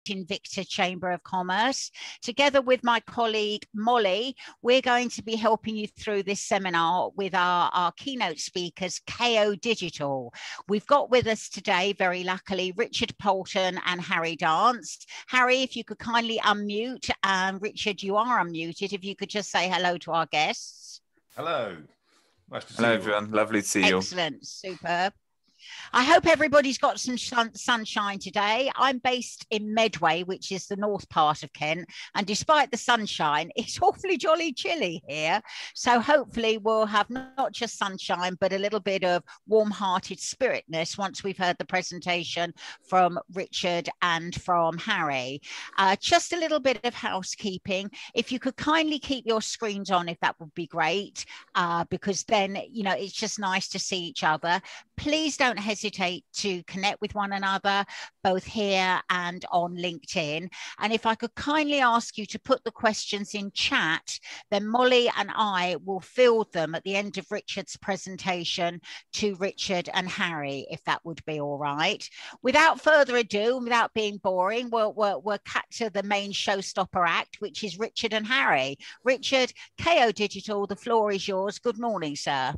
Invicta Chamber of Commerce. Together with my colleague Molly, we're going to be helping you through this seminar with our keynote speakers, Kayo Digital. We've got with us today, very luckily, Richard Poulton and Harry Dance. Harry, if you could kindly unmute, and Richard, you are unmuted. If you could just say hello to our guests. Hello. Nice to see you. Hello, everyone. Lovely to see you. Excellent. Superb. I hope everybody's got some sunshine today. I'm based in Medway, which is the north part of Kent. And despite the sunshine, it's awfully jolly chilly here. So hopefully we'll have not just sunshine, but a little bit of warm-hearted spiritness once we've heard the presentation from Richard and from Harry. Just a little bit of housekeeping. If you could kindly keep your screens on, if that would be great, because then, you know, it's just nice to see each other. Please don't hesitate to connect with one another, both here and on LinkedIn. And if I could kindly ask you to put the questions in chat, then Molly and I will field them at the end of Richard's presentation to Richard and Harry, if that would be all right. Without further ado, without being boring, we'll cut to the main showstopper act, which is Richard and Harry. Richard, Kayo Digital, the floor is yours. Good morning, sir.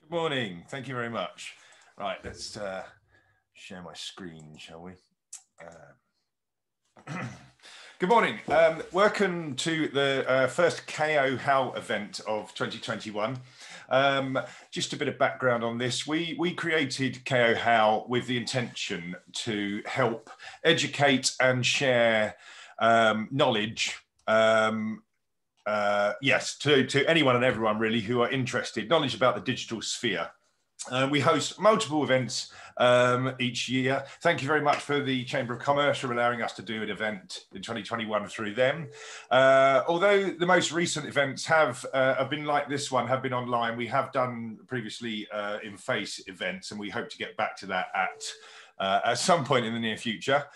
Good morning. Thank you very much. Right, let's share my screen, shall we? Good morning. Welcome to the first Kayo How event of 2021. Just a bit of background on this. We created Kayo How with the intention to help educate and share knowledge, yes, to anyone and everyone really who are interested, knowledge about the digital sphere. We host multiple events each year. Thank you very much for the Chamber of Commerce for allowing us to do an event in 2021 through them. Although the most recent events have been like this one, have been online, we have done previously in-face events, and we hope to get back to that at some point in the near future.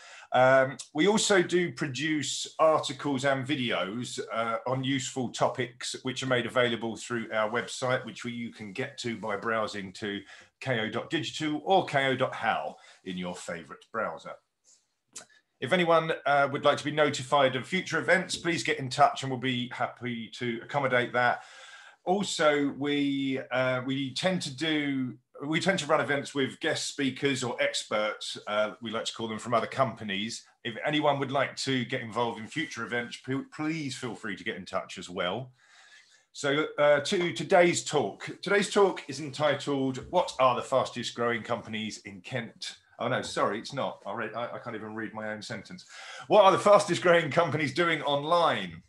We also do produce articles and videos on useful topics, which are made available through our website, which you can get to by browsing to kayo.digital or kayo.how in your favorite browser. If anyone would like to be notified of future events, please get in touch and we'll be happy to accommodate that. Also, we tend to run events with guest speakers or experts, we like to call them, from other companies. If anyone would like to get involved in future events, please feel free to get in touch as well. So to today's talk. Today's talk is entitled, "What are the fastest growing companies in Kent?" Oh no, sorry, it's not. I can't even read my own sentence. What are the fastest growing companies doing online?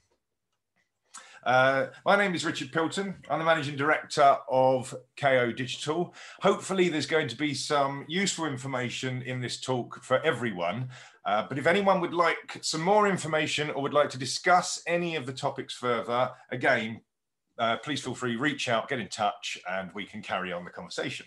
My name is Richard Poulton. I'm the Managing Director of Kayo Digital. Hopefully there's going to be some useful information in this talk for everyone. But if anyone would like some more information or would like to discuss any of the topics further, again, please feel free, reach out, get in touch, and we can carry on the conversation.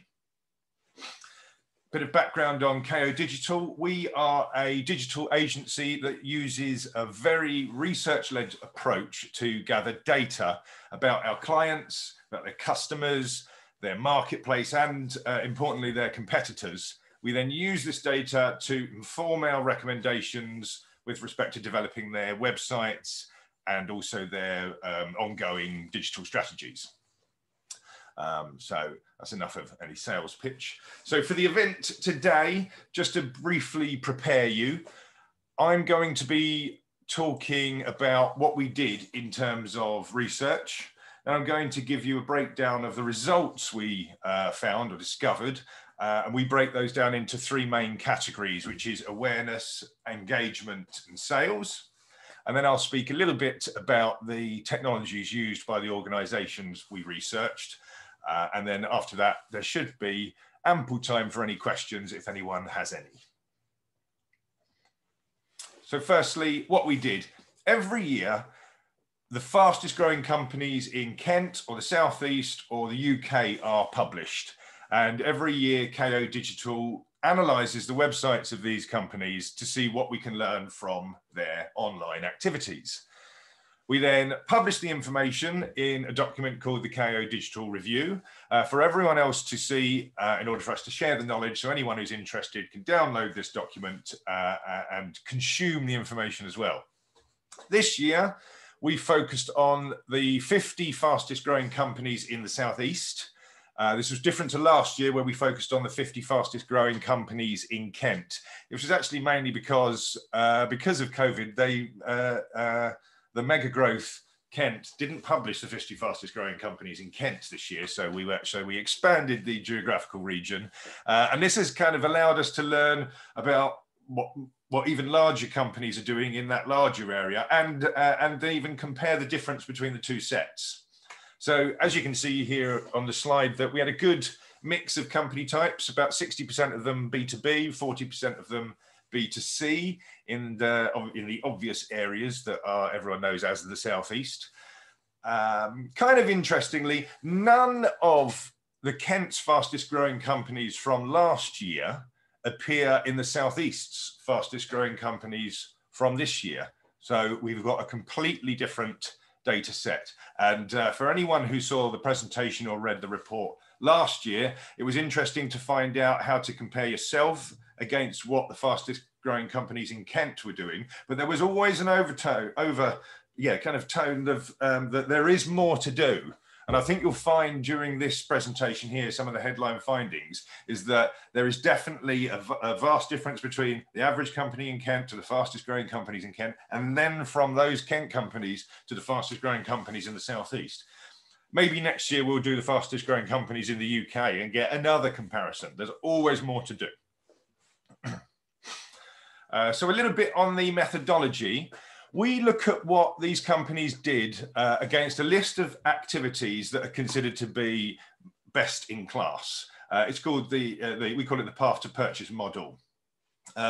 Bit of background on Kayo Digital. We are a digital agency that uses a very research-led approach to gather data about our clients, about their customers, their marketplace, and importantly, their competitors. We then use this data to inform our recommendations with respect to developing their websites and also their ongoing digital strategies. So that's enough of any sales pitch. So for the event today, just to briefly prepare you, I'm going to be talking about what we did in terms of research. And I'm going to give you a breakdown of the results we found or discovered. And we break those down into three main categories, which is awareness, engagement, and sales. And then I'll speak a little bit about the technologies used by the organizations we researched. And then after that, there should be ample time for any questions if anyone has any. So firstly, what we did. Every year, the fastest growing companies in Kent or the South East or the UK are published. And every year, Kayo Digital analyzes the websites of these companies to see what we can learn from their online activities. We then publish the information in a document called the Kayo Digital Review for everyone else to see in order for us to share the knowledge. So anyone who's interested can download this document and consume the information as well. This year, we focused on the 50 fastest growing companies in the Southeast. This was different to last year where we focused on the 50 fastest growing companies in Kent. It was actually mainly because of COVID, the Mega Growth Kent didn't publish the 50 fastest growing companies in Kent this year. So we expanded the geographical region. And this has kind of allowed us to learn about what even larger companies are doing in that larger area and even compare the difference between the two sets. So as you can see here on the slide, that we had a good mix of company types, about 60% of them B2B, 40% of them B2C in the obvious areas that everyone knows as the Southeast. Kind of interestingly, none of the Kent's fastest growing companies from last year appear in the Southeast's fastest growing companies from this year. So we've got a completely different data set. And for anyone who saw the presentation or read the report last year, it was interesting to find out how to compare yourself against what the fastest growing companies in Kent were doing. But there was always an tone of that there is more to do. And I think you'll find during this presentation here, some of the headline findings is that there is definitely a vast difference between the average company in Kent to the fastest growing companies in Kent, and then from those Kent companies to the fastest growing companies in the Southeast. Maybe next year we'll do the fastest growing companies in the UK and get another comparison. There's always more to do. So a little bit on the methodology. We look at what these companies did against a list of activities that are considered to be best in class. It's called we call it the path to purchase model.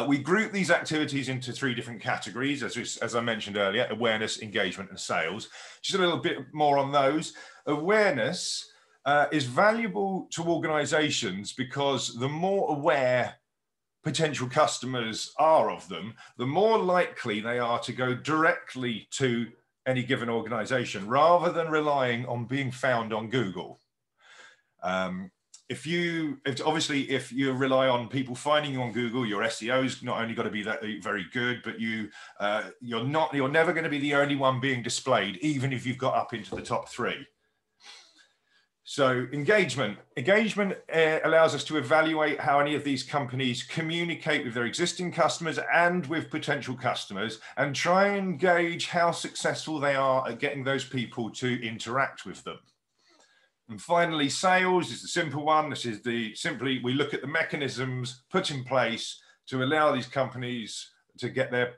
We group these activities into 3 different categories, as I mentioned earlier: awareness, engagement, and sales. Just a little bit more on those. Awareness is valuable to organizations because the more aware potential customers are of them, the more likely they are to go directly to any given organization rather than relying on being found on Google. If you rely on people finding you on Google, your SEO's not only got to be very good, but you're never going to be the only one being displayed, even if you've got up into the top 3. So engagement allows us to evaluate how any of these companies communicate with their existing customers and with potential customers, and try and gauge how successful they are at getting those people to interact with them. And finally, sales is the simple one. This is we look at the mechanisms put in place to allow these companies to get their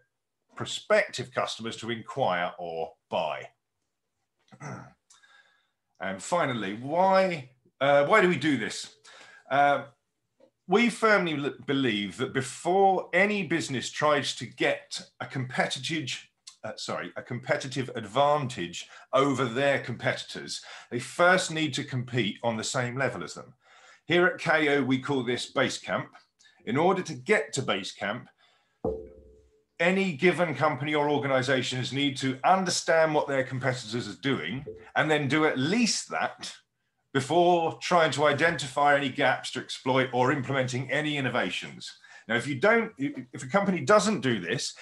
prospective customers to inquire or buy. And finally, why do we do this? We firmly believe that before any business tries to get a competitive advantage over their competitors, they first need to compete on the same level as them. Here at Kayo, we call this base camp. In order to get to base camp, any given company or organizations need to understand what their competitors are doing and then do at least that before trying to identify any gaps to exploit or implementing any innovations. Now, if a company doesn't do this,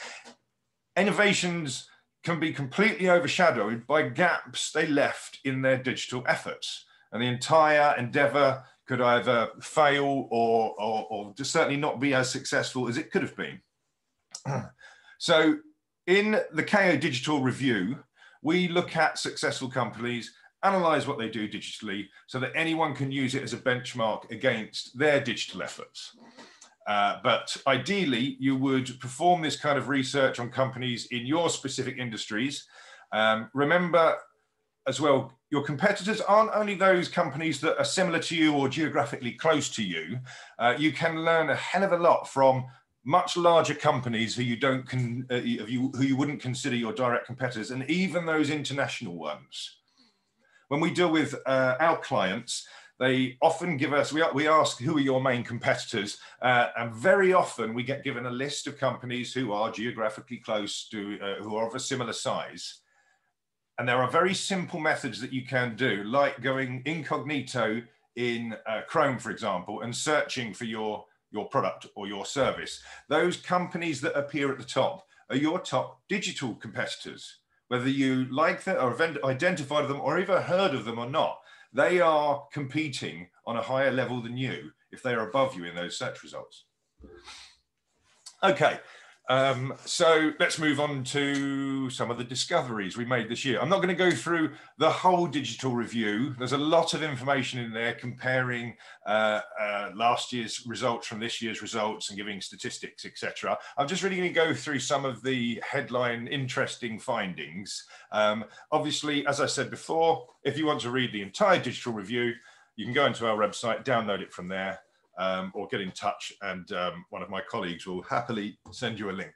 innovations can be completely overshadowed by gaps they left in their digital efforts. And the entire endeavor could either fail or just certainly not be as successful as it could have been. So in the Kayo Digital Review, we look at successful companies, analyze what they do digitally so that anyone can use it as a benchmark against their digital efforts. But ideally, you would perform this kind of research on companies in your specific industries. Remember as well, your competitors aren't only those companies that are similar to you or geographically close to you. You can learn a hell of a lot from much larger companies who you wouldn't consider your direct competitors, and even those international ones. When we deal with our clients, they often give us, we ask, who are your main competitors? And very often we get given a list of companies who are geographically close to, who are of a similar size. And there are very simple methods that you can do, like going incognito in Chrome, for example, and searching for your product or your service. Those companies that appear at the top are your top digital competitors. Whether you like them or have identified them or even heard of them or not, they are competing on a higher level than you if they are above you in those search results. Okay, so let's move on to some of the discoveries we made this year. I'm not going to go through the whole digital review. There's a lot of information in there comparing last year's results from this year's results and giving statistics, etc. I'm just really going to go through some of the headline interesting findings. Obviously, as I said before, if you want to read the entire digital review, you can go into our website, download it from there. Or get in touch, and one of my colleagues will happily send you a link.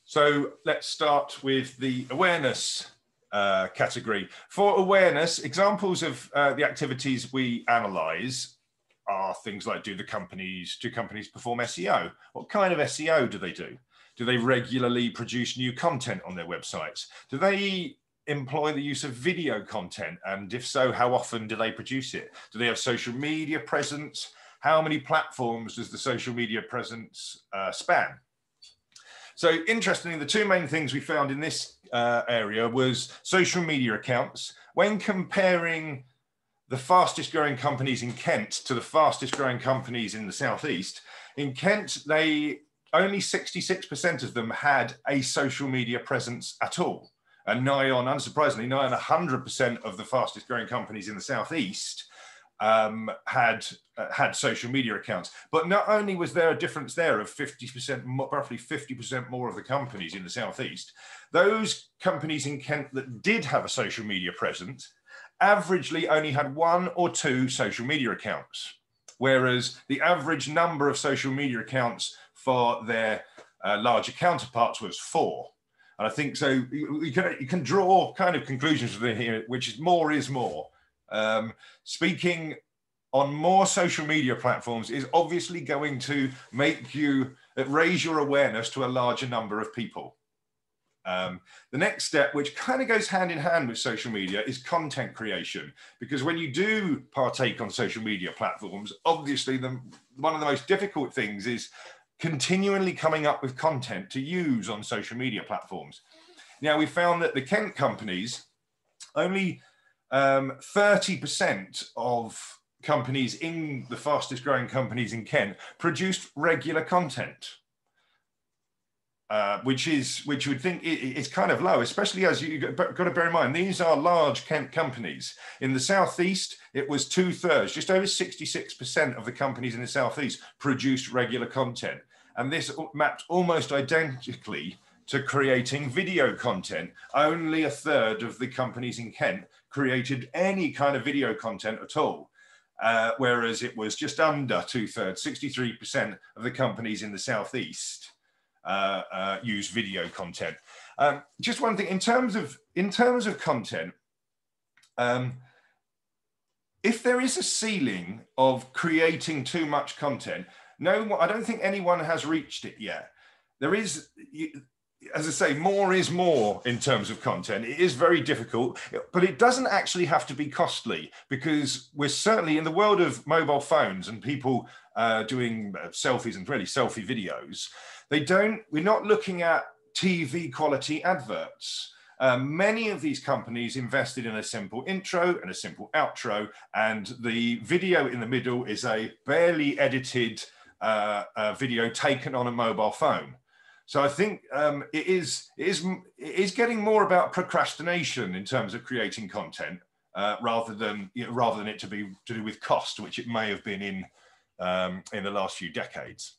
So let's start with the awareness category. For awareness, examples of the activities we analyse are things like, do companies perform SEO? What kind of SEO do they do? Do they regularly produce new content on their websites? Do they employ the use of video content? And if so, how often do they produce it? Do they have social media presence? How many platforms does the social media presence span? So interestingly, the two main things we found in this area was social media accounts. When comparing the fastest growing companies in Kent to the fastest growing companies in the Southeast, in Kent, only 66% of them had a social media presence at all. And unsurprisingly, nigh on 100% of the fastest growing companies in the Southeast had social media accounts. But not only was there a difference there of 50%, roughly 50% more of the companies in the Southeast, those companies in Kent that did have a social media presence averagely only had 1 or 2 social media accounts, whereas the average number of social media accounts for their larger counterparts was 4. And I think so. You can draw kind of conclusions from here, which is more is more. Speaking on more social media platforms is obviously going to make you raise your awareness to a larger number of people. The next step, which kind of goes hand in hand with social media, is content creation. Because when you do partake on social media platforms, obviously one of the most difficult things is continually coming up with content to use on social media platforms. Now, we found that the Kent companies, only 30% of companies in the fastest growing companies in Kent produced regular content, which you would think is kind of low, especially as you've got to bear in mind, these are large Kent companies. In the Southeast, it was 2/3, just over 66% of the companies in the Southeast produced regular content. And this mapped almost identically to creating video content. Only 1/3 of the companies in Kent created any kind of video content at all, whereas it was just under 2/3, 63% of the companies in the Southeast use video content. Just one thing, in terms of content, if there is a ceiling of creating too much content, no, I don't think anyone has reached it yet. There is, as I say, more is more in terms of content. It is very difficult, but it doesn't actually have to be costly, because we're certainly in the world of mobile phones and people doing selfies and really selfie videos. We're not looking at TV quality adverts. Many of these companies invested in a simple intro and a simple outro, and the video in the middle is a barely edited video taken on a mobile phone. So I think it is getting more about procrastination in terms of creating content, rather than it to do with cost, which it may have been in the last few decades.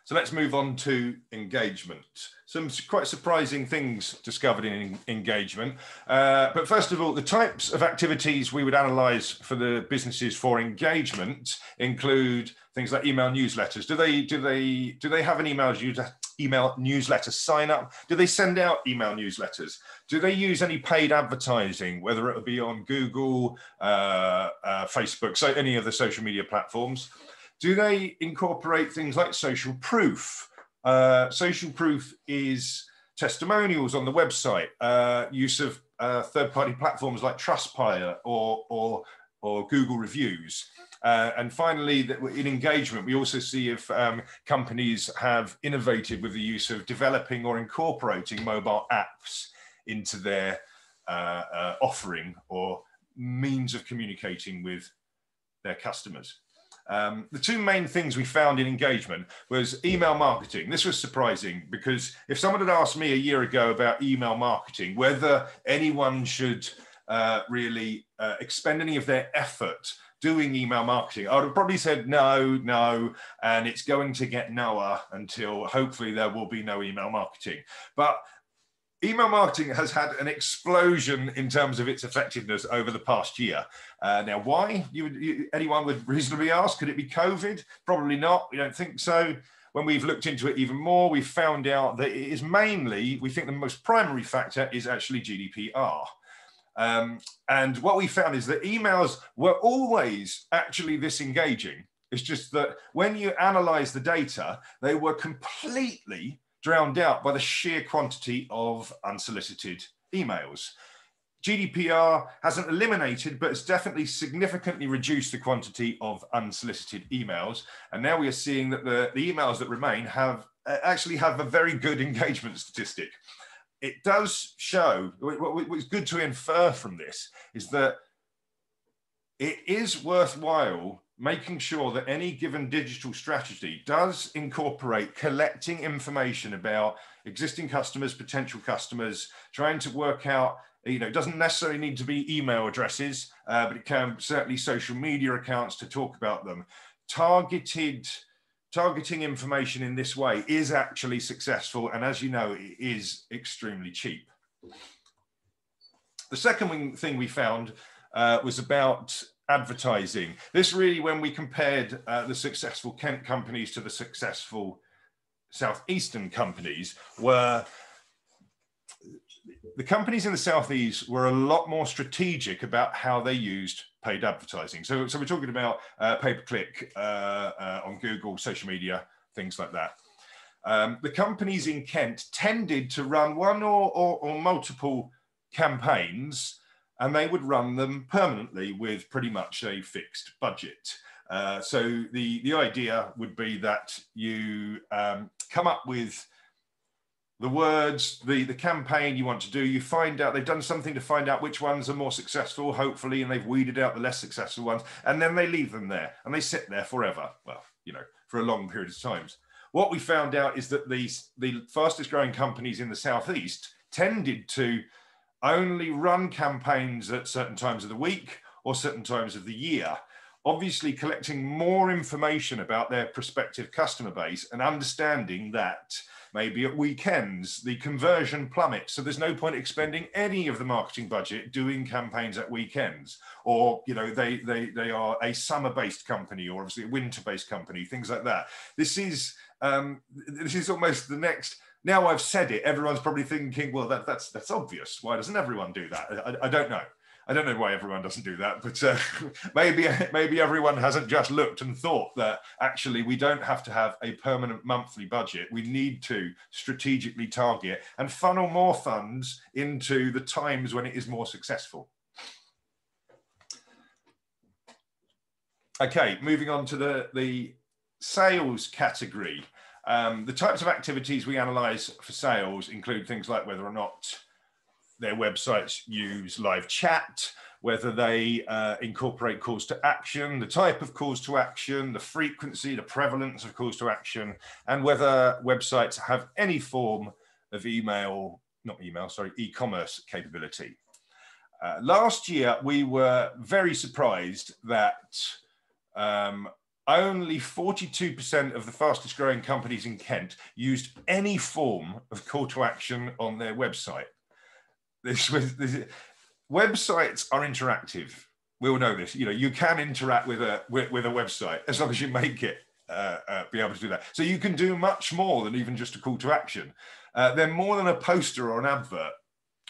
So let's move on to engagement. Some quite surprising things discovered in engagement. But first of all, the types of activities we would analyse for the businesses for engagement include things like email newsletters. Do they have an email newsletter sign up? Do they send out email newsletters? Do they use any paid advertising, whether it be on Google, Facebook, so any of the social media platforms? Do they incorporate things like social proof? Social proof is testimonials on the website, use of third-party platforms like Trustpilot or Google reviews. And finally, in engagement, we also see if companies have innovated with the use of developing or incorporating mobile apps into their offering or means of communicating with their customers. The two main things we found in engagement was email marketing. This was surprising because if someone had asked me a year ago about email marketing, whether anyone should really expend any of their effort doing email marketing, I would have probably said no, and it's going to get noer until hopefully there will be no email marketing. But email marketing has had an explosion in terms of its effectiveness over the past year. Now, why? Anyone would reasonably ask, could it be COVID? Probably not. We don't think so. When we've looked into it even more, we've found out that it is mainly, we think the most primary factor is actually GDPR. And what we found is that emails were always actually this engaging. It's just that when you analyze the data, they were completely drowned out by the sheer quantity of unsolicited emails. GDPR hasn't eliminated, but it's definitely significantly reduced the quantity of unsolicited emails. And now we are seeing that the emails that remain actually have a very good engagement statistic. It does show, what's good to infer from this is that it is worthwhile making sure that any given digital strategy does incorporate collecting information about existing customers, potential customers, trying to work out, it doesn't necessarily need to be email addresses, but it can certainly social media accounts to talk about them. Targeting information in this way is actually successful, and as you know, it is extremely cheap. The second thing we found was about advertising. This really, when we compared the successful Kent companies to the successful Southeastern companies, were the companies in the Southeast were a lot more strategic about how they used paid advertising. So we're talking about pay-per-click on Google, social media, things like that. The companies in Kent tended to run one or multiple campaigns, and they would run them permanently with pretty much a fixed budget. So the idea would be that you come up with the words, the campaign you want to do, you find out, they've done something to find out which ones are more successful, hopefully, and they've weeded out the less successful ones, and then they leave them there, and they sit there forever, well, for a long period of times. What we found out is that the fastest growing companies in the Southeast tended to only run campaigns at certain times of the week or certain times of the year, obviously collecting more information about their prospective customer base and understanding that maybe at weekends the conversion plummets, so there's no point expending any of the marketing budget doing campaigns at weekends, or they are a summer-based company or obviously a winter-based company, things like that. This is almost the next. Now I've said it, everyone's probably thinking, well, that's obvious. Why doesn't everyone do that? I don't know. I don't know why everyone doesn't do that, but maybe everyone hasn't just looked and thought that actually we don't have to have a permanent monthly budget. We need to strategically target and funnel more funds into the times when it is more successful. Okay, moving on to the sales category. The types of activities we analyze for sales include things like whether or not their websites use live chat, whether they incorporate calls to action, the type of calls to action, the frequency, the prevalence of calls to action, and whether websites have any form of e-commerce capability. Last year, we were very surprised that only 42% of the fastest growing companies in Kent used any form of call to action on their website. Websites are interactive. We all know this. You can interact with a website as long as you make it be able to do that. So you can do much more than even just a call to action. They're more than a poster or an advert.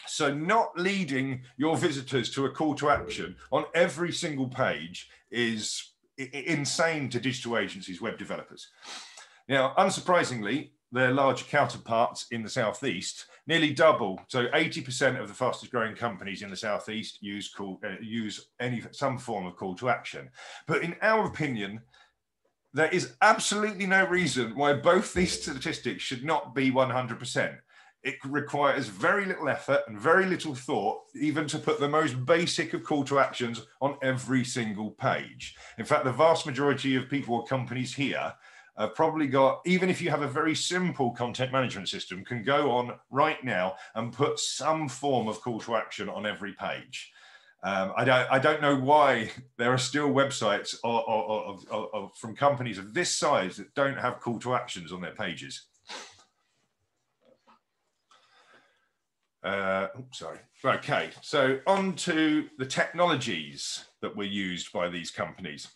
So not leading your visitors to a call to action on every single page is insane to digital agencies, web developers. Now, unsurprisingly, their larger counterparts in the Southeast, nearly double. So 80% of the fastest growing companies in the Southeast use some form of call to action. But in our opinion, there is absolutely no reason why both these statistics should not be 100%. It requires very little effort and very little thought, even to put the most basic of call to actions on every single page. In fact, the vast majority of people or companies here have probably got, even if you have a very simple content management system, can go on right now and put some form of call to action on every page. I don't know why there are still websites from companies of this size that don't have call to actions on their pages. Sorry. Okay, so on to the technologies that were used by these companies.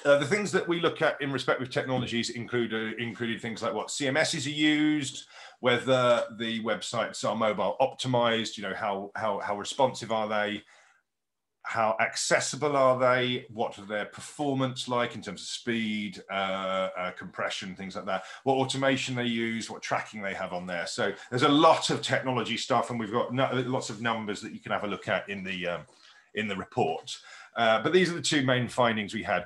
The things that we look at in respect of technologies included things like what CMSs are used, whether the websites are mobile optimized, you know, how responsive are they, how accessible are they, what are their performance like in terms of speed, compression, things like that, what automation they use, what tracking they have on there. So there's a lot of technology stuff, and we've got lots of numbers that you can have a look at in the report. But these are the two main findings we had.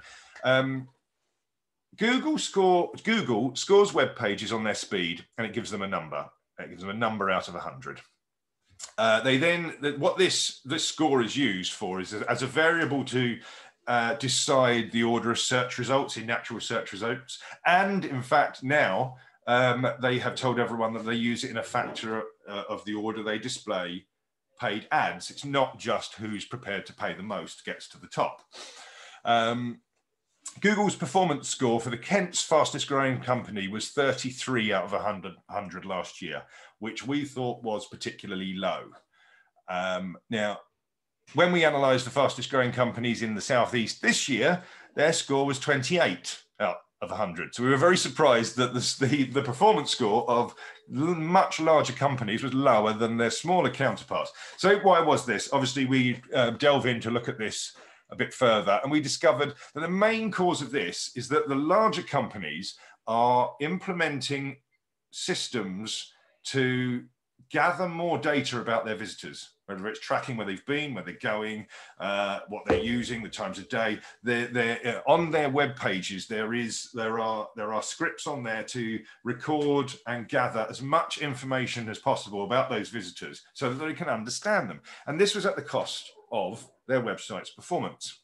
Google scores web pages on their speed, and it gives them a number. It gives them a number out of 100. What this score is used for is as a variable to decide the order of search results in natural search results. And in fact, now they have told everyone that they use it in a factor of the order they display paid ads. It's not just who's prepared to pay the most gets to the top. Google's performance score for the Kent's fastest growing company was 33 out of 100 last year, which we thought was particularly low. Now, when we analysed the fastest growing companies in the Southeast this year, their score was 28 out of 100. So we were very surprised that the performance score of much larger companies was lower than their smaller counterparts. So why was this? Obviously, we delve in to look at this a bit further, and we discovered that the main cause of this is that the larger companies are implementing systems to gather more data about their visitors, whether it's tracking where they've been, where they're going, what they're using, the times of day. They're on their web pages, there are scripts on there to record and gather as much information as possible about those visitors so that they can understand them. And this was at the cost of their website's performance.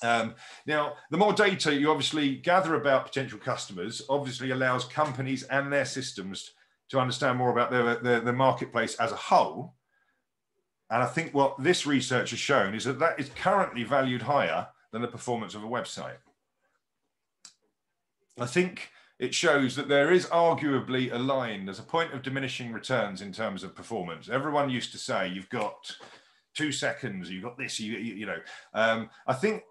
Now, the more data you obviously gather about potential customers obviously allows companies and their systems to understand more about the marketplace as a whole. And I think what this research has shown is that that is currently valued higher than the performance of a website. I think it shows that there is arguably a line, there's a point of diminishing returns in terms of performance. Everyone used to say, you've got 2 seconds, you've got this, you know. I think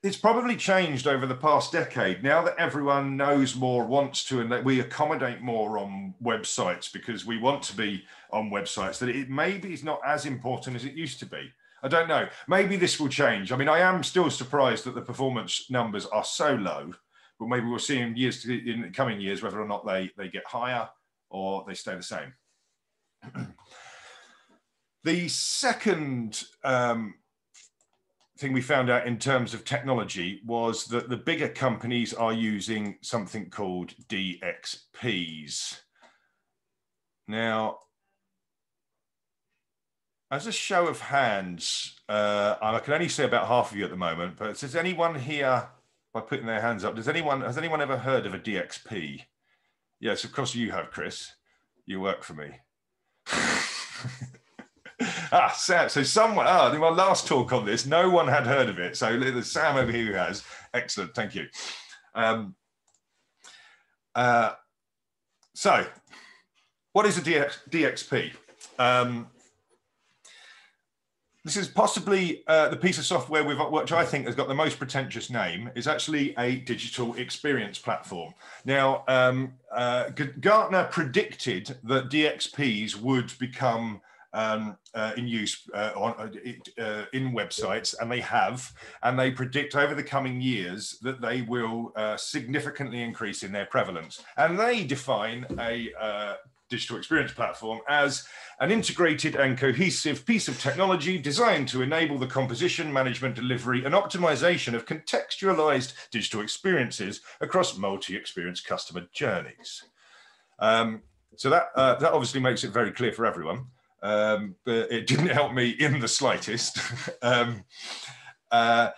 it's probably changed over the past decade. Now that everyone knows more, wants to, and that we accommodate more on websites because we want to be on websites, that it maybe is not as important as it used to be. I don't know. Maybe this will change. I mean, I am still surprised that the performance numbers are so low, but maybe we'll see in the coming years whether or not they get higher or they stay the same. The second thing we found out in terms of technology was that the bigger companies are using something called DXPs. Now, as a show of hands, I can only say about half of you at the moment, but does anyone here, by putting their hands up, has anyone ever heard of a DXP? Yes, of course you have, Chris. You work for me. Sam, so someone, in my last talk on this, no one had heard of it. So there's Sam over here who has. Excellent, thank you. So what is a DXP? This is possibly the piece of software which I think has got the most pretentious name, is actually a digital experience platform. Now, Gartner predicted that DXPs would become in use in websites, and they predict over the coming years that they will significantly increase in their prevalence. And they define a digital experience platform as an integrated and cohesive piece of technology designed to enable the composition, management, delivery, and optimization of contextualized digital experiences across multi-experience customer journeys. So that obviously makes it very clear for everyone, but it didn't help me in the slightest.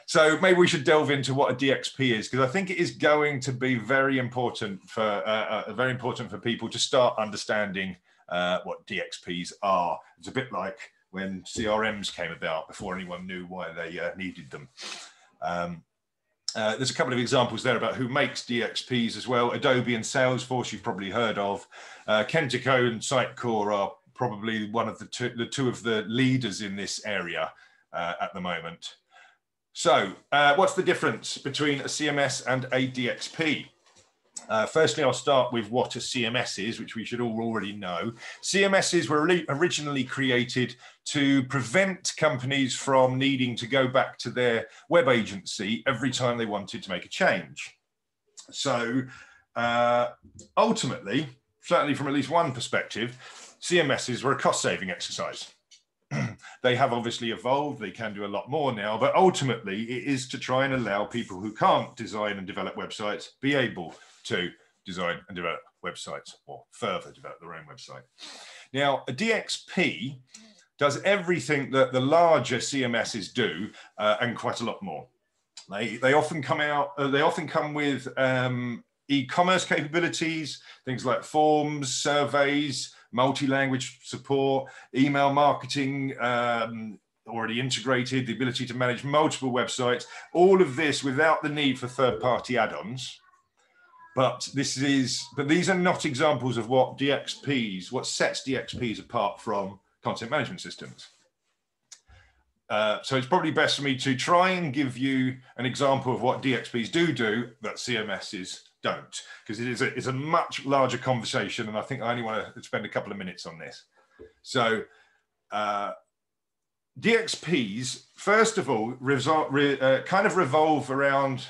So maybe we should delve into what a DXP is, because I think it is going to be very important for people to start understanding what DXPs are. It's a bit like when CRMs came about before anyone knew why they needed them. There's a couple of examples there about who makes DXPs as well. Adobe and Salesforce, you've probably heard of. Kentico and Sitecore are probably one of the two of the leaders in this area at the moment. So what's the difference between a CMS and a DXP? Firstly, I'll start with what a CMS is, which we should all already know. CMSs were originally created to prevent companies from needing to go back to their web agency every time they wanted to make a change. So ultimately, certainly from at least one perspective, CMSs were a cost-saving exercise. They have obviously evolved, they can do a lot more now, but ultimately it is to try and allow people who can't design and develop websites be able to design and develop websites, or further develop their own website. Now, a DXP does everything that the larger CMSs do, and quite a lot more. They often come with e-commerce capabilities, things like forms, surveys, multi-language support, email marketing, already integrated, the ability to manage multiple websites, all of this without the need for third-party add-ons. But these are not examples of what sets DXPs apart from content management systems. So it's probably best for me to try and give you an example of what DXPs do that CMSs don't, because it's a much larger conversation, and I think I only want to spend a couple of minutes on this. So DXPs, first of all, kind of revolve around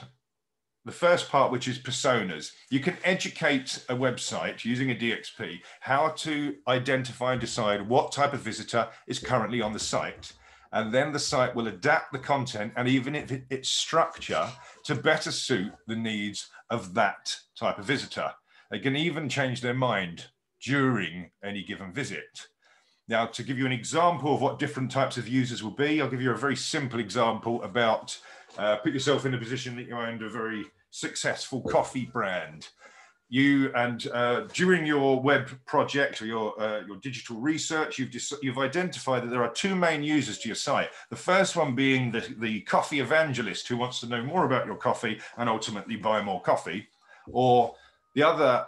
the first part, which is personas. You can educate a website using a DXP how to identify and decide what type of visitor is currently on the site. And then the site will adapt the content and even its structure to better suit the needs of that type of visitor. They can even change their mind during any given visit. Now, to give you an example of what different types of users will be, I'll give you a very simple example about, put yourself in a position that you own a very successful coffee brand. During your web project or your digital research, you've identified that there are two main users to your site. The first one being the coffee evangelist who wants to know more about your coffee and ultimately buy more coffee, or the other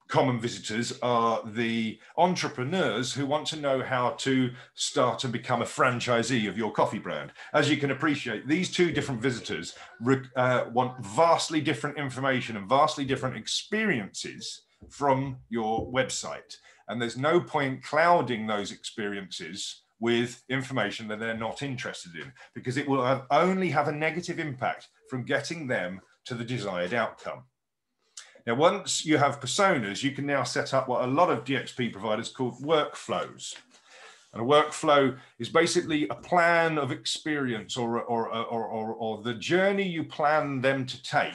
common visitors are the entrepreneurs who want to know how to start and become a franchisee of your coffee brand. As you can appreciate, these two different visitors want vastly different information and vastly different experiences from your website. And there's no point clouding those experiences with information that they're not interested in, because it will only have a negative impact from getting them to the desired outcome. Now, once you have personas, you can now set up what a lot of DXP providers call workflows. And a workflow is basically a plan of experience or the journey you plan them to take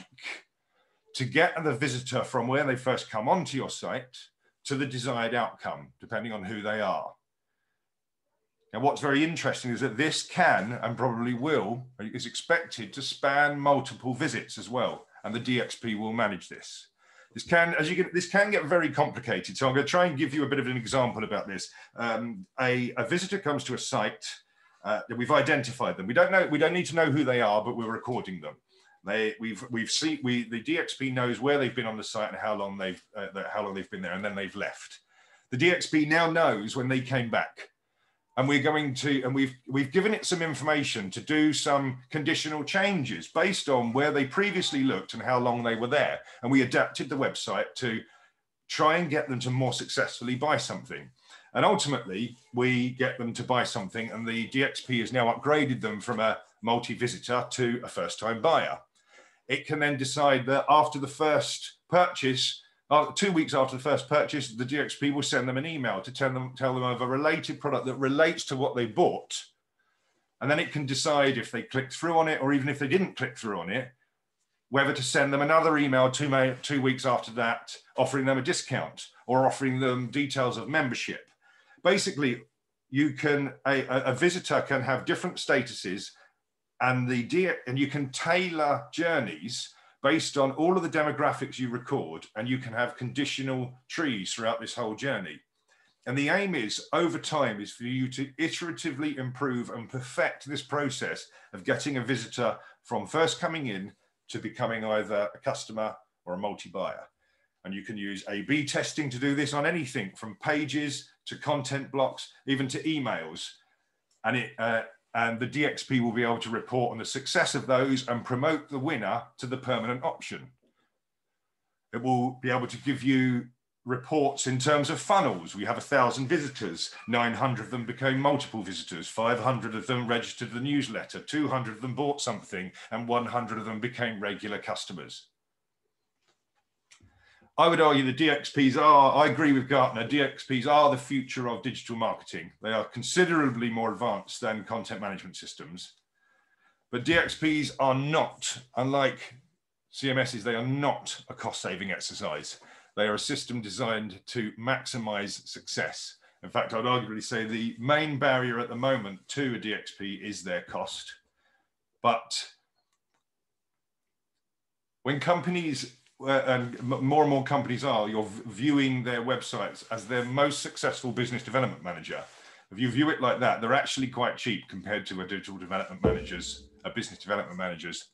to get the visitor from where they first come onto your site to the desired outcome, depending on who they are. Now, what's very interesting is that this can, and probably is expected to span multiple visits as well. And the DXP will manage this. This can get very complicated. So I'm going to try and give you a bit of an example about this. A visitor comes to a site that we've identified them. We don't need to know who they are, but we're recording them. The DXP knows where they've been on the site and how long they've been there, and then they've left. The DXP now knows when they came back. And we've given it some information to do some conditional changes based on where they previously looked and how long they were there. And we adapted the website to try and get them to more successfully buy something. And ultimately, we get them to buy something, and the DXP has now upgraded them from a multi-visitor to a first-time buyer. It can then decide that after the first purchase, 2 weeks after the first purchase, the DXP will send them an email to tell them of a related product that relates to what they bought. And then it can decide if they click through on it, or even if they didn't click through on it, whether to send them another email 2 weeks after that, offering them a discount or offering them details of membership. Basically, a visitor can have different statuses, and you can tailor journeys based on all of the demographics you record, and you can have conditional trees throughout this whole journey. And the aim is, over time, is for you to iteratively improve and perfect this process of getting a visitor from first coming in to becoming either a customer or a multi-buyer. And you can use A/B testing to do this on anything from pages to content blocks, even to emails. And the DXP will be able to report on the success of those and promote the winner to the permanent option. It will be able to give you reports in terms of funnels. We have 1,000 visitors, 900 of them became multiple visitors, 500 of them registered the newsletter, 200 of them bought something, and 100 of them became regular customers. I would argue the DXPs are, I agree with Gartner, DXPs are the future of digital marketing. They are considerably more advanced than content management systems. But DXPs are not, unlike CMSs, they are not a cost-saving exercise. They are a system designed to maximize success. In fact, I'd arguably say the main barrier at the moment to a DXP is their cost. But when companies, and more and more companies are, you're viewing their websites as their most successful business development manager. If you view it like that, they're actually quite cheap compared to a business development manager's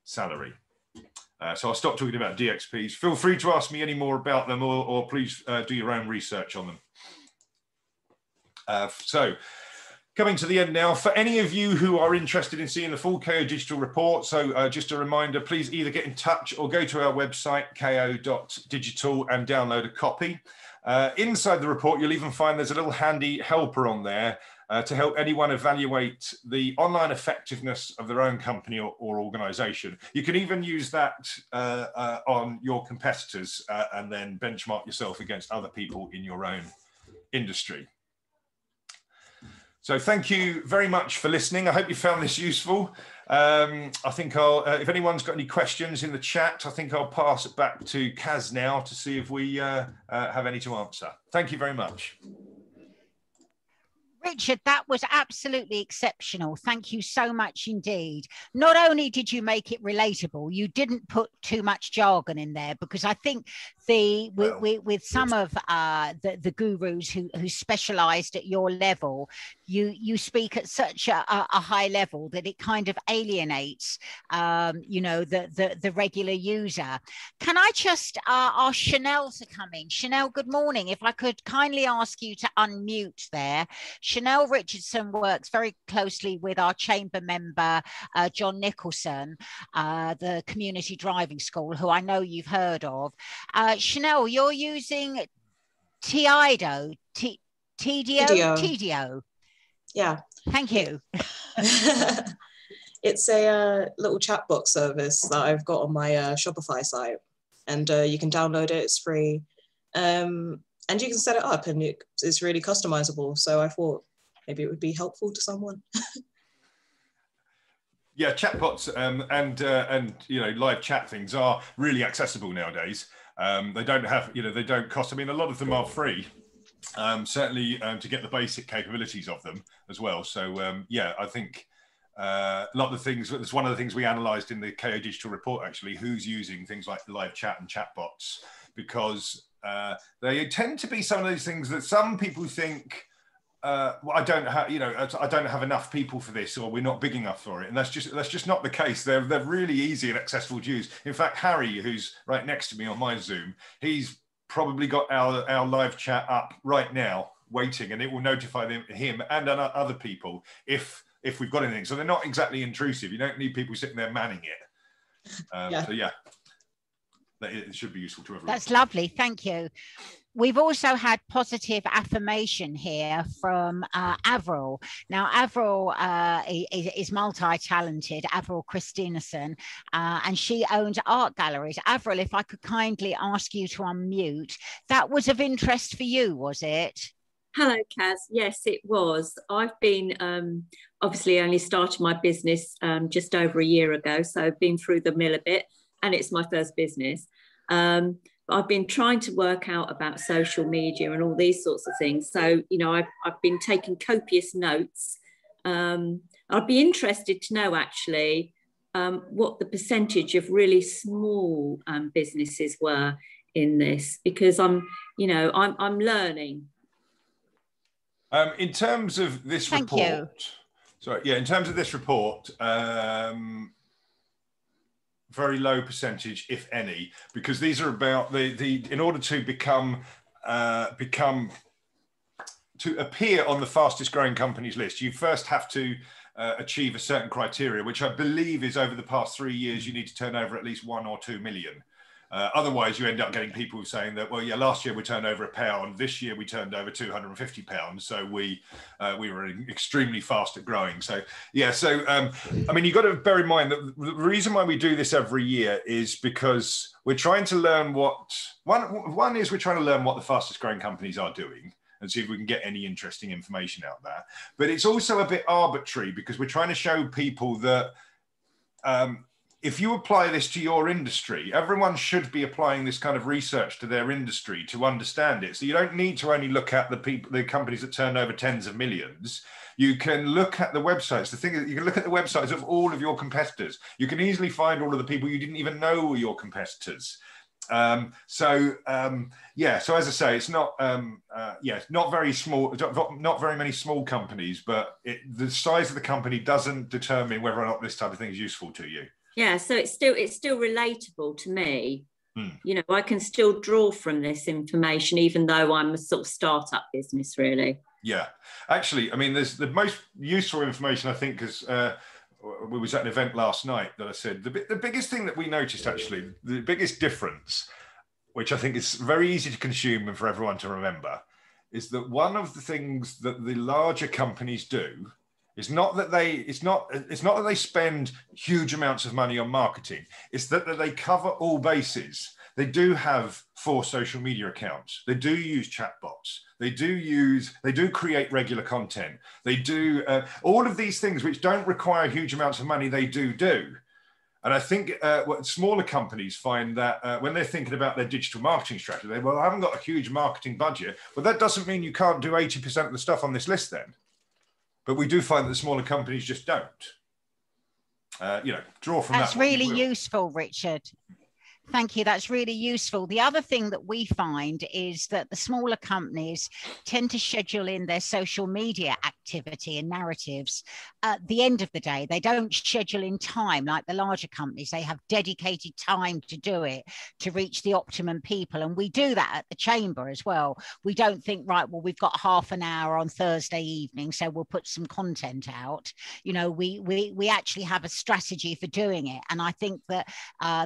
salary. So I'll stop talking about DXPs. Feel free to ask me any more about them, or please do your own research on them. So coming to the end now, for any of you who are interested in seeing the full Kayo Digital report, so just a reminder, please either get in touch or go to our website, kayo.digital, and download a copy. Inside the report, you'll even find there's a little handy helper on there to help anyone evaluate the online effectiveness of their own company or organization. You can even use that on your competitors and then benchmark yourself against other people in your own industry. So thank you very much for listening. I hope you found this useful. I think if anyone's got any questions in the chat, I think I'll pass it back to Kaz now to see if we have any to answer. Thank you very much. Richard, that was absolutely exceptional. Thank you so much indeed. Not only did you make it relatable, you didn't put too much jargon in there, because I think with some of the gurus who specialized at your level, you speak at such a high level that it kind of alienates the regular user. Can I just ask Chanel to come in? Chanel, good morning. If I could kindly ask you to unmute there. Chanel Richardson works very closely with our chamber member, John Nicholson, the Community Driving School, who I know you've heard of. Chanel, you're using TIDO, TDO. Yeah. Thank you. It's a little chatbot service that I've got on my Shopify site, and you can download it, it's free. And you can set it up, and it's really customizable. So I thought maybe it would be helpful to someone. Yeah, chatbots and live chat things are really accessible nowadays. They don't have, they don't cost. I mean, a lot of them are free. Certainly to get the basic capabilities of them as well. So yeah, I think a lot of the things, it's one of the things we analysed in the Kayo Digital report, actually, who's using things like live chat and chatbots, because they tend to be some of those things that some people think, well, I don't have enough people for this, or we're not big enough for it, and that's just not the case. They're really easy and accessible to use. In fact, Harry, who's right next to me on my Zoom, he's probably got our live chat up right now, waiting, and it will notify him and other people if we've got anything. So they're not exactly intrusive. You don't need people sitting there manning it. Yeah. So yeah, it should be useful to everyone. That's lovely. Thank you. We've also had positive affirmation here from Avril. Now, Avril is multi-talented, Avril Christinason, and she owns art galleries. Avril, if I could kindly ask you to unmute, that was of interest for you, was it? Hello, Kaz. Yes, it was. I've been obviously only started my business just over a year ago, so I've been through the mill a bit, and it's my first business. I've been trying to work out about social media and all these sorts of things. So, you know, I've been taking copious notes. I'd be interested to know actually what the percentage of really small businesses were in this, because I'm learning. In terms of this report, in terms of this report, very low percentage, if any, because these are about in order to become to appear on the fastest growing companies list, you first have to achieve a certain criteria, which I believe is over the past 3 years, you need to turn over at least 1 or 2 million. Otherwise, you end up getting people saying that, well, yeah, last year we turned over £1, this year we turned over £250, so we were extremely fast at growing. So yeah, I mean, you've got to bear in mind that the reason why we do this every year is because we're trying to learn one is we're trying to learn what the fastest growing companies are doing and see if we can get any interesting information out there. But it's also a bit arbitrary because we're trying to show people that if you apply this to your industry, everyone should be applying this kind of research to their industry to understand it. So you don't need to only look at the companies that turn over tens of millions. You can look at the websites. The thing is, you can look at the websites of all of your competitors. You can easily find all of the people you didn't even know were your competitors. So as I say, it's not not very small, not very many small companies, but the size of the company doesn't determine whether or not this type of thing is useful to you. Yeah, so it's still relatable to me. You know, I can still draw from this information, even though I'm a sort of startup business, really. Yeah, actually, I mean, there's the most useful information, I think, because we was at an event last night that I said the biggest thing that we noticed, actually, the biggest difference, which I think is very easy to consume and for everyone to remember, is that one of the things that the larger companies do it's not that they spend huge amounts of money on marketing. It's that they cover all bases. They do have 4 social media accounts. They do use chatbots. They do create regular content. They do all of these things which don't require huge amounts of money. They do. And I think what smaller companies find that when they're thinking about their digital marketing strategy, I haven't got a huge marketing budget, but that doesn't mean you can't do 80% of the stuff on this list then. But we do find that smaller companies just don't. Draw from that. That's really useful, Richard. Thank you. That's really useful. The other thing that we find is that the smaller companies tend to schedule in their social media activity and narratives at the end of the day. They don't schedule in time like the larger companies. They have dedicated time to do it, to reach the optimum people. And we do that at the Chamber as well. We don't think, right, well, we've got half an hour on Thursday evening, so we'll put some content out. You know, we actually have a strategy for doing it. And I think that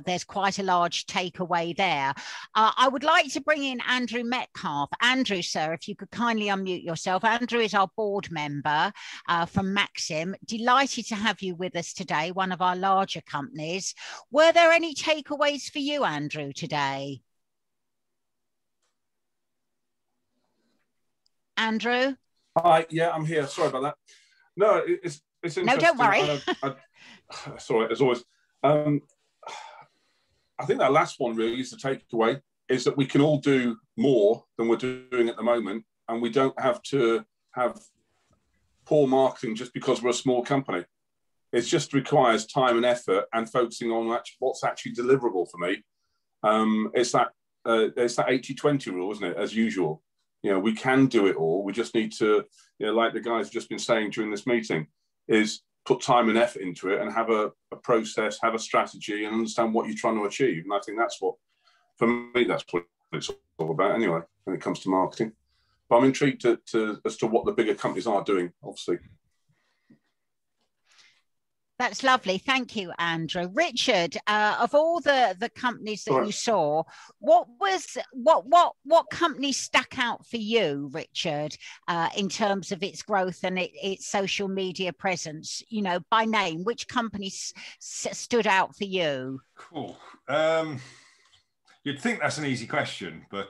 there's quite a large takeaway there. I would like to bring in Andrew Metcalf. Andrew, sir, if you could kindly unmute yourself. Andrew is our board member from Maxim. Delighted to have you with us today, one of our larger companies. Were there any takeaways for you, Andrew, today? Andrew? Hi, yeah, I'm here. Sorry about that. No, it's interesting. No, don't worry. Sorry, as always. I think that last one really is the takeaway, is that we can all do more than we're doing at the moment, and we don't have to have poor marketing just because we're a small company. It just requires time and effort and focusing on what's actually deliverable for me. It's that 80-20 rule, isn't it, as usual? You know, we can do it all. We just need to, like the guys have just been saying during this meeting, is put time and effort into it and have a process, have a strategy, and understand what you're trying to achieve. And I think that's what, for me, that's what it's all about anyway, when it comes to marketing. But I'm intrigued as to what the bigger companies are doing, obviously. That's lovely. Thank you, Andrew. Richard, of all the companies that you saw, what company stuck out for you, Richard, in terms of its growth and its social media presence? You know, by name, which company stood out for you? Cool. You'd think that's an easy question, but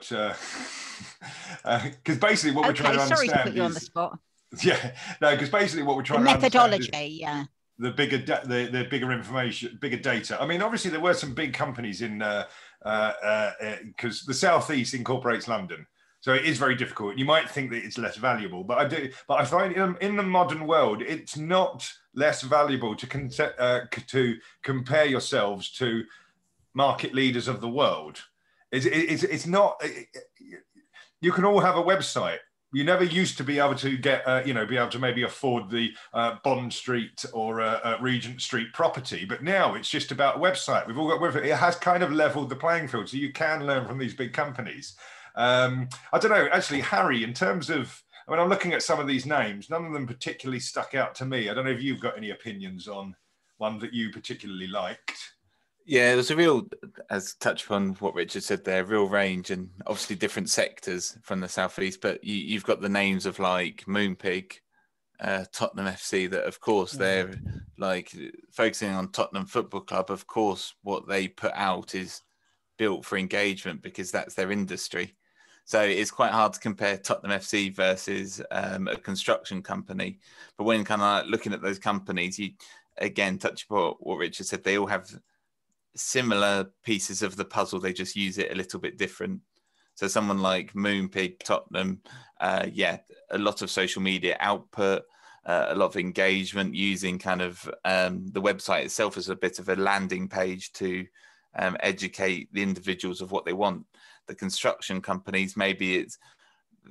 because basically what we're trying to understand sorry to put you on the spot. Yeah, no, because basically what we're trying to understand methodology, yeah. The bigger information, bigger data. I mean, obviously there were some big companies in because the Southeast incorporates London, so it is very difficult. You might think that it's less valuable, but I find in the modern world, it's not less valuable to compare yourselves to market leaders of the world. It's not. You can all have a website. You never used to be able to get, be able to maybe afford the Bond Street or Regent Street property. But now it's just about a website. We've all got, it has kind of leveled the playing field. So you can learn from these big companies. I don't know, actually, Harry, in terms of, I mean, I'm looking at some of these names. None of them particularly stuck out to me. I don't know if you've got any opinions on one that you particularly liked. Yeah, there's a real, as touch upon what Richard said there, real range and obviously different sectors from the Southeast, but you've got the names of like Moonpig, Tottenham FC that of course they're like focusing on Tottenham Football Club. Of course, what they put out is built for engagement because that's their industry. So it's quite hard to compare Tottenham FC versus a construction company. But when kind of looking at those companies, you again touch upon what Richard said, they all have similar pieces of the puzzle, they just use it a little bit different. So someone like Moonpig, Tottenham, a lot of social media output, a lot of engagement using kind of the website itself as a bit of a landing page to educate the individuals of what they want. The construction companies, maybe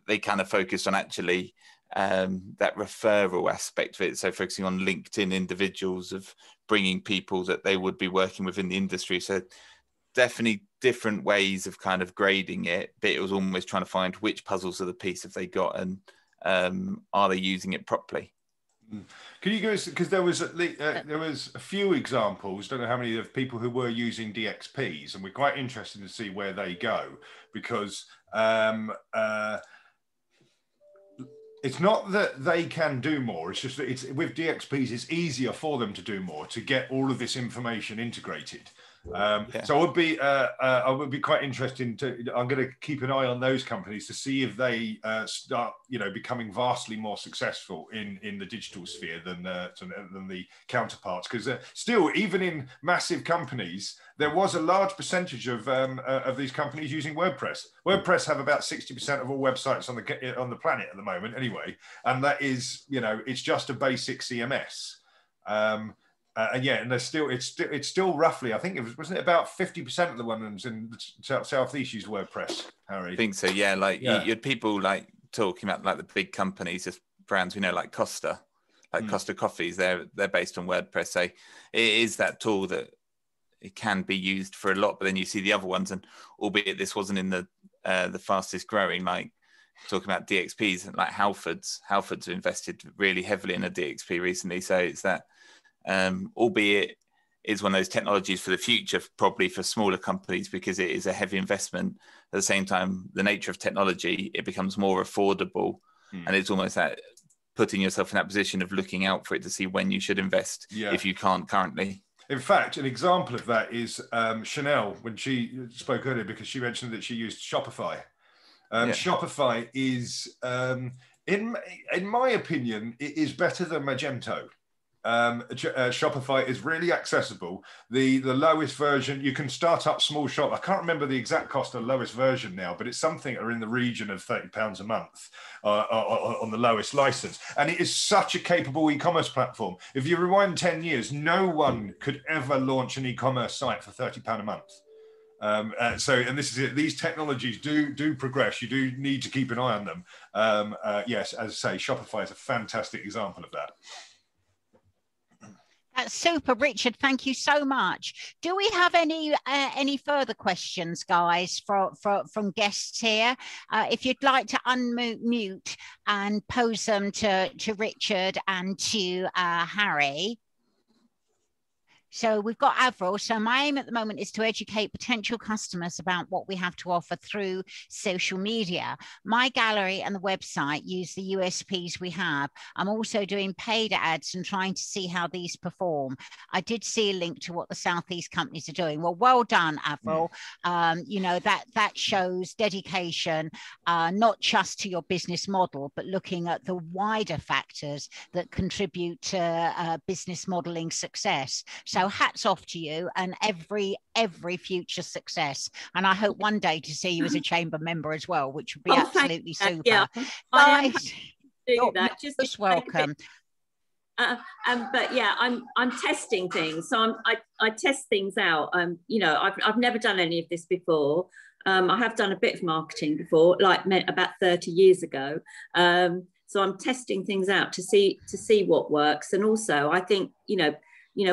they kind of focus on actually that referral aspect of it. So focusing on LinkedIn individuals of bringing people that they would be working with in the industry. So definitely different ways of kind of grading it, but it was almost trying to find which puzzles are the piece have they got and are they using it properly? Can you give us, because there was a few examples, don't know how many of people who were using DXPs, and we're quite interested to see where they go, because it's not that they can do more. It's just that with DXPs, it's easier for them to do more, to get all of this information integrated. So I would be quite interested I'm going to keep an eye on those companies to see if they start, becoming vastly more successful in the digital sphere than the counterparts. Because still, even in massive companies, there was a large percentage of these companies using WordPress. WordPress have about 60% of all websites on the planet at the moment, anyway, and that is, it's just a basic CMS. And there's still it's still roughly, I think wasn't it about 50% of the ones in the Southeast use WordPress, Harry? I think so. Yeah, you had people like talking about like the big companies, just brands we know like Costa, Costa Coffees. They're based on WordPress. So it is that tool that it can be used for a lot. But then you see the other ones, and albeit this wasn't in the fastest growing, like talking about DXPs, like Halfords have invested really heavily in a DXP recently. So it's that. Albeit is one of those technologies for the future, probably for smaller companies, because it is a heavy investment. At the same time, the nature of technology, it becomes more affordable, and it's almost that putting yourself in that position of looking out for it to see when you should invest if you can't currently. In fact, an example of that is Chanel, when she spoke earlier, because she mentioned that she used Shopify. Shopify is, in my opinion, it is better than Magento. Shopify is really accessible. The lowest version, you can start up small shop. I can't remember the exact cost of the lowest version now, but it's something in the region of £30 a month on the lowest license. And it is such a capable e-commerce platform. If you rewind 10 years, no one could ever launch an e-commerce site for £30 a month. And this is it. These technologies do progress. You do need to keep an eye on them. Yes, as I say, Shopify is a fantastic example of that. That's super, Richard. Thank you so much. Do we have any further questions, guys, from guests here? If you'd like to unmute and pose them to Richard and to Harry. So we've got Avril. So my aim at the moment is to educate potential customers about what we have to offer through social media. My gallery and the website use the USPs we have. I'm also doing paid ads and trying to see how these perform. I did see a link to what the Southeast companies are doing. Well done, Avril. You know, that shows dedication, not just to your business model, but looking at the wider factors that contribute to business modeling success. So hats off to you and every future success. And I hope one day to see you as a chamber member as well, which would be absolutely super. Yeah, I am happy to do that. Just welcome. But yeah, I'm testing things. So I test things out. You know, I've never done any of this before. I have done a bit of marketing before, like about 30 years ago. So I'm testing things out to see what works. And also, I think, you know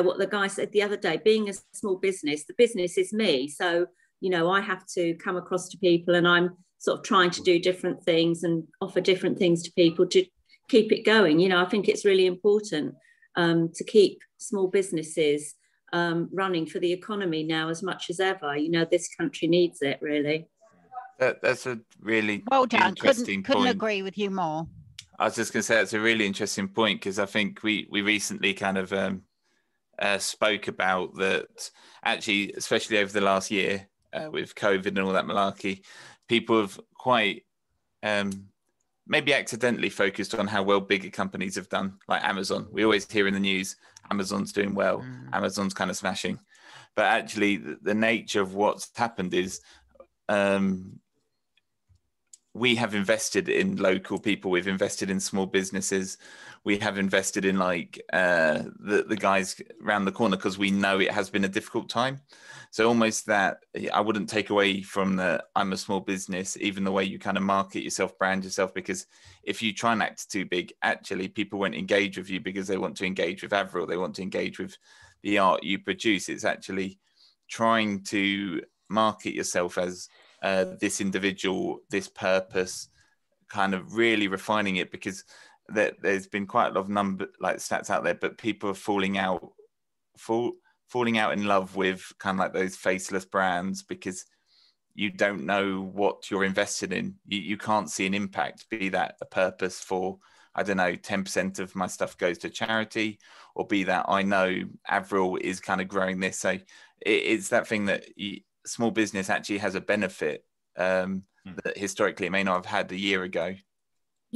what the guy said the other day, being a small business, the business is me. So, you know, I have to come across to people, and I'm sort of trying to do different things and offer different things to people to keep it going. You know, I think it's really important to keep small businesses running for the economy now as much as ever. You know, this country needs it, really. That's a really well done. Interesting couldn't point. agree with you more. I was just going to say, it's a really interesting point, because I think we recently kind of spoke about that, actually, especially over the last year with COVID and all that malarkey, people have quite maybe accidentally focused on how well bigger companies have done, like Amazon. We always hear in the news, Amazon's doing well, Amazon's kind of smashing. But actually, the nature of what's happened is we have invested in local people. We've invested in small businesses. We have invested in like the guys around the corner, because we know it has been a difficult time. So almost that, I wouldn't take away from the I'm a small business, even the way you kind of market yourself, brand yourself, because if you try and act too big, actually people won't engage with you because they want to engage with Avril. They want to engage with the art you produce. It's actually trying to market yourself as this individual, this purpose, kind of really refining it, because there's been quite a lot of stats out there, but people are falling out in love with kind of like those faceless brands, because you don't know what you're invested in. You can't see an impact, be that a purpose for, I don't know, 10% of my stuff goes to charity, or be that I know Avril is kind of growing this. So it's that thing that small business actually has a benefit that historically it may not have had a year ago.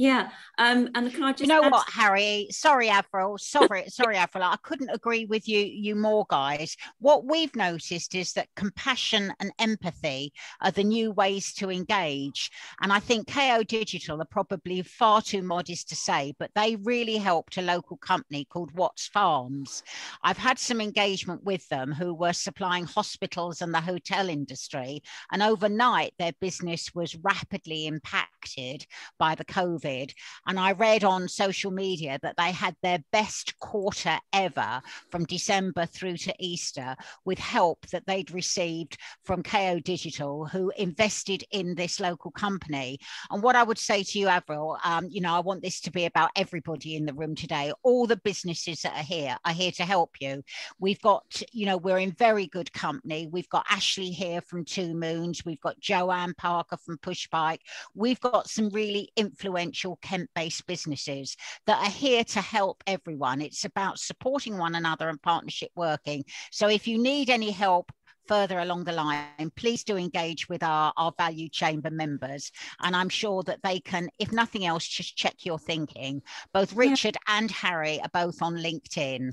Yeah, and can I just? You know what, Harry? Sorry, Avril. Sorry, Avril. I couldn't agree with you more, guys. What we've noticed is that compassion and empathy are the new ways to engage. And I think Kayo Digital are probably far too modest to say, but they really helped a local company called Watts Farms. I've had some engagement with them, who were supplying hospitals and the hotel industry. And overnight, their business was rapidly impacted by the COVID. And I read on social media that they had their best quarter ever from December through to Easter, with help that they'd received from Kayo Digital, who invested in this local company. And what I would say to you, Avril, you know, I want this to be about everybody in the room today. All the businesses that are here to help you. We've got, you know, we're in very good company. We've got Ashley here from Two Moons. We've got Joanne Parker from Push Bike. We've got some really influential Kent-based businesses that are here to help everyone. It's about supporting one another and partnership working. So if you need any help further along the line, please do engage with our valued chamber members. And I'm sure that they can, if nothing else, just check your thinking. Both Richard and Harry are both on LinkedIn.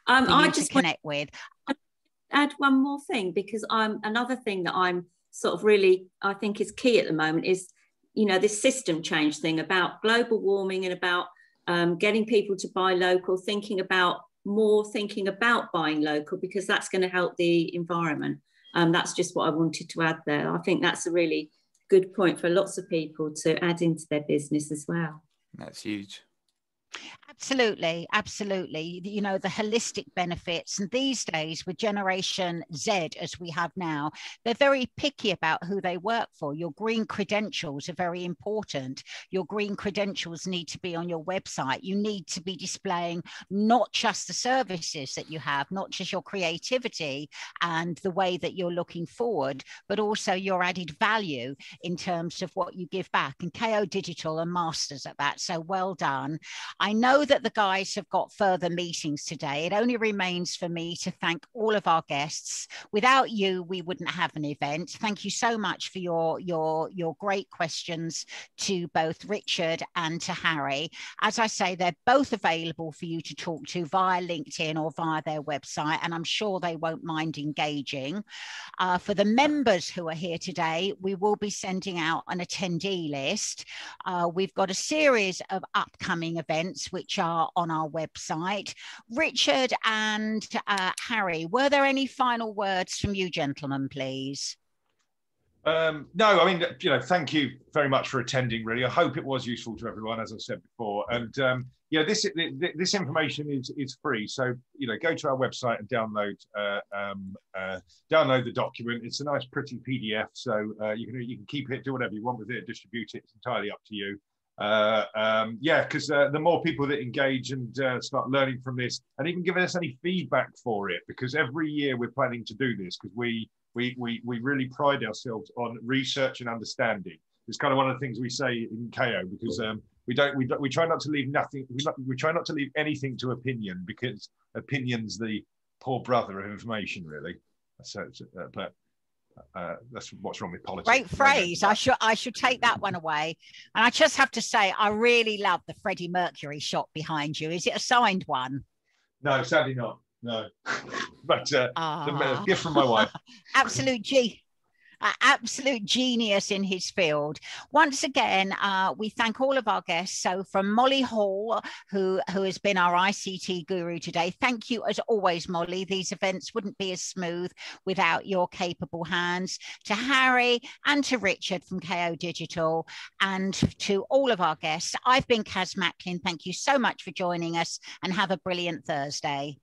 I just connect with. Add one more thing, because another thing that I'm sort of really, I think is key at the moment is, you know, this system change thing about global warming and about getting people to buy local, thinking about buying local, because that's going to help the environment. That's just what I wanted to add there. I think that's a really good point for lots of people to add into their business as well. That's huge. Absolutely, absolutely. You know, the holistic benefits. And these days, with Generation Z, as we have now, they're very picky about who they work for. Your green credentials are very important. Your green credentials need to be on your website. You need to be displaying not just the services that you have, not just your creativity and the way that you're looking forward, but also your added value in terms of what you give back. And Kayo Digital are masters at that. So well done. I know that the guys have got further meetings today. It only remains for me to thank all of our guests. Without you, we wouldn't have an event. Thank you so much for your great questions to both Richard and to Harry. As I say, they're both available for you to talk to via LinkedIn or via their website, and I'm sure they won't mind engaging. For the members who are here today, we will be sending out an attendee list. We've got a series of upcoming events which are on our website. Richard and Harry, were there any final words from you gentlemen, please? No, I mean, you know, thank you very much for attending, really. I hope it was useful to everyone, as I said before. And, yeah, this information is free. So, you know, go to our website and download the document. It's a nice, pretty PDF. So you can keep it, do whatever you want with it, distribute it. It's entirely up to you. Yeah, because the more people that engage and start learning from this, and even giving us any feedback for it, because every year we're planning to do this, because we really pride ourselves on research and understanding. It's kind of one of the things we say in Kayo, because we try not to leave nothing. We try not to leave anything to opinion, because opinion's the poor brother of information, really. So, but that's what's wrong with politics. Great phrase. I should take that one away. And I just have to say, I really love the Freddie Mercury shot behind you. Is it a signed one? No, sadly not. No, but the gift from my wife. Absolute genius in his field. Once again, we thank all of our guests. So from Molly Hall, who has been our ICT guru today, thank you as always, Molly. These events wouldn't be as smooth without your capable hands. To Harry and to Richard from Kayo Digital, and to all of our guests, I've been Kaz Macklin. Thank you so much for joining us, and have a brilliant Thursday.